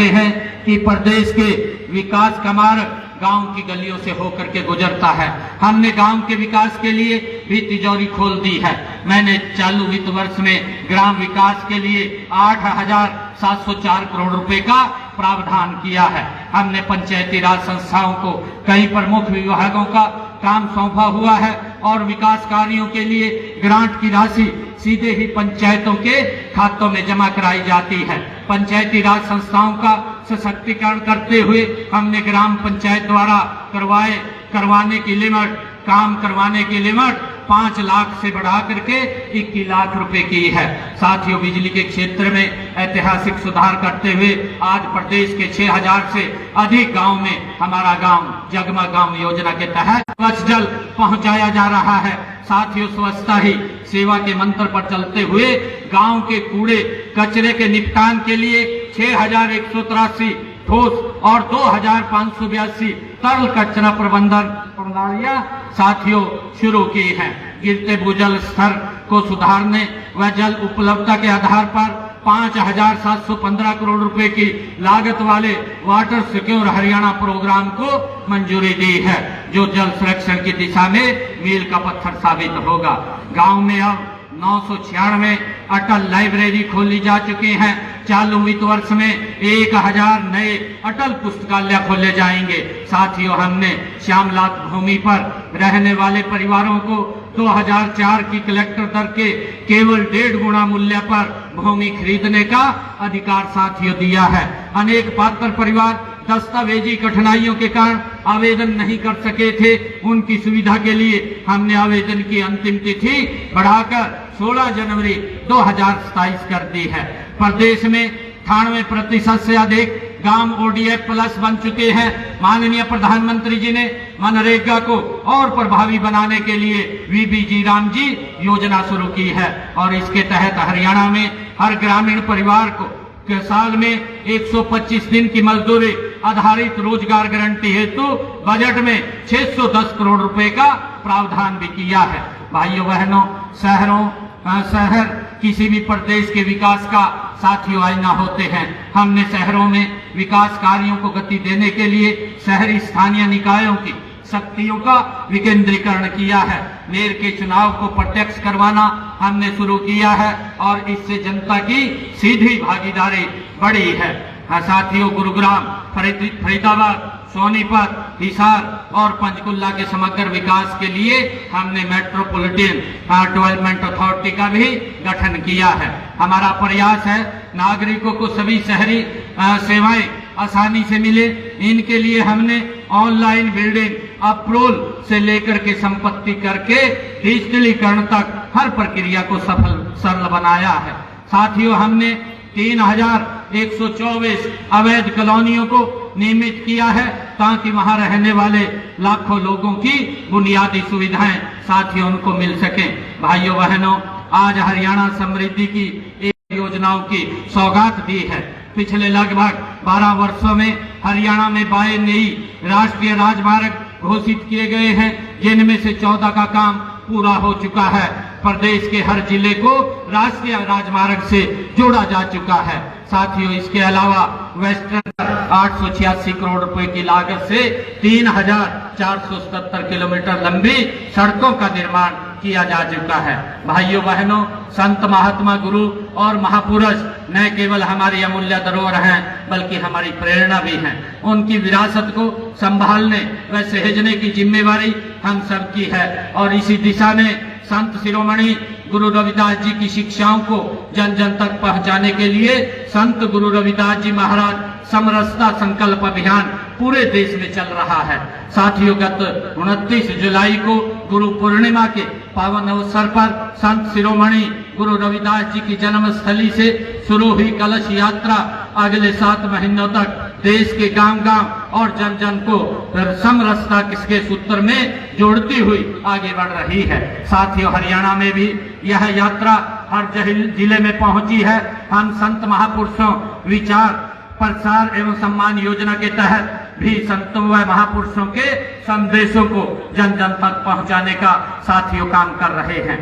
हैं कि प्रदेश के विकास का मार्ग गांव की गलियों से होकर के गुजरता है। हमने गांव के विकास के लिए भी तिजोरी खोल दी है। मैंने चालू वित्त वर्ष में ग्राम विकास के लिए 8,704 करोड़ रुपए का प्रावधान किया है। हमने पंचायती राज संस्थाओं को कई प्रमुख विभागों का काम सौंपा हुआ है और विकास कार्यों के लिए ग्रांट की राशि सीधे ही पंचायतों के खातों में जमा कराई जाती है। पंचायती राज संस्थाओं का सशक्तिकरण करते हुए हमने ग्राम पंचायत द्वारा करवाने की लिमिट 5 लाख से बढ़ा करके 21 लाख रुपए की है। साथियों, बिजली के क्षेत्र में ऐतिहासिक सुधार करते हुए आज प्रदेश के 6,000 से अधिक गांव में हमारा गांव जगमग गांव योजना के तहत स्वच्छ जल पहुंचाया जा रहा है। साथियों, स्वच्छता ही सेवा के मंत्र पर चलते हुए गांव के कूड़े कचरे के निपटान के लिए 6,183 ठोस और 2,582 तरल कचरा प्रबंधन प्रणालियां साथियों शुरू की हैं। गिरते भूजल स्तर को सुधारने व जल उपलब्धता के आधार पर 5,715 करोड़ रुपए की लागत वाले वाटर सिक्योर हरियाणा प्रोग्राम को मंजूरी दी है, जो जल संरक्षण की दिशा में मील का पत्थर साबित होगा। गांव में अब 996 अटल लाइब्रेरी खोली जा चुकी हैं। चालू वित्त वर्ष में 1,000 नए अटल पुस्तकालय खोले जाएंगे। साथियों, हमने श्यामलाल भूमि पर रहने वाले परिवारों को 2004 की कलेक्टर दर के केवल 1.5 गुना मूल्य पर भूमि खरीदने का अधिकार साथियों दिया है। अनेक पात्र परिवार दस्तावेजी कठिनाइयों के कारण आवेदन नहीं कर सके थे। उनकी सुविधा के लिए हमने आवेदन की अंतिम तिथि बढ़ाकर 16 जनवरी 2027 कर दी है। प्रदेश में 98% से अधिक गांव ODF प्लस बन चुके हैं। माननीय प्रधानमंत्री जी ने मनरेगा को और प्रभावी बनाने के लिए VBG रामजी योजना शुरू की है और इसके तहत हरियाणा में हर ग्रामीण परिवार को के साल में 125 दिन की मजदूरी आधारित रोजगार गारंटी हेतु बजट में 610 करोड़ रुपए का प्रावधान भी किया है। भाइयों बहनों, शहर किसी भी प्रदेश के विकास का साथियों आईना होते हैं। हमने शहरों में विकास कार्यों को गति देने के लिए शहरी स्थानीय निकायों की शक्तियों का विकेंद्रीकरण किया है। मेयर के चुनाव को प्रत्यक्ष करवाना हमने शुरू किया है और इससे जनता की सीधी भागीदारी बढ़ी है। साथियों, गुरुग्राम, फरीदाबाद, सोनीपत, हिसार और पंचकुला के समग्र विकास के लिए हमने मेट्रोपॉलिटन डेवलपमेंट अथॉरिटी का भी गठन किया है। हमारा प्रयास है नागरिकों को सभी शहरी सेवाएं आसानी से मिले। इनके लिए हमने ऑनलाइन बिल्डिंग अप्रूवल से लेकर के संपत्ति करके डिजिटलीकरण तक हर प्रक्रिया को सरल बनाया है। साथियों, हमने 3,124 अवैध कॉलोनियों को नियमित किया है ताकि वहां रहने वाले लाखों लोगों की बुनियादी सुविधाएं साथियों उनको मिल सके। भाइयों बहनों, आज हरियाणा समृद्धि की एक योजनाओं की सौगात दी है। पिछले लगभग 12 वर्षों में हरियाणा में 22 नई राष्ट्रीय राजमार्ग घोषित किए गए हैं, जिनमें से 14 का काम पूरा हो चुका है। प्रदेश के हर जिले को राष्ट्रीय राजमार्ग से जोड़ा जा चुका है। साथियों, इसके अलावा वेस्टर्न 886 करोड़ रुपए की लागत से 3,477 किलोमीटर लंबी सड़कों का निर्माण किया जा चुका है। भाइयों बहनों, संत महात्मा गुरु और महापुरुष न केवल हमारी अमूल्य धरोहर हैं बल्कि हमारी प्रेरणा भी हैं। उनकी विरासत को संभालने व सहेजने की जिम्मेवारी हम सबकी है और इसी दिशा में संत शिरोमणि गुरु रविदास जी की शिक्षाओं को जन जन तक पहुंचाने के लिए संत गुरु रविदास जी महाराज समरसता संकल्प अभियान पूरे देश में चल रहा है। साथियों, गत 29 जुलाई को गुरु पूर्णिमा के पावन अवसर पर संत शिरोमणि गुरु रविदास जी की जन्मस्थली से शुरू हुई कलश यात्रा अगले 7 महीनों तक देश के गांव-गांव और जन जन को समरसता के सूत्र में जोड़ती हुई आगे बढ़ रही है। साथियों, हरियाणा में भी यह यात्रा हर जिले में पहुंची है। हम संत महापुरुषों विचार प्रसार एवं सम्मान योजना के तहत भी संतों व महापुरुषों के संदेशों को जन जन तक पहुंचाने का साथियों काम कर रहे हैं।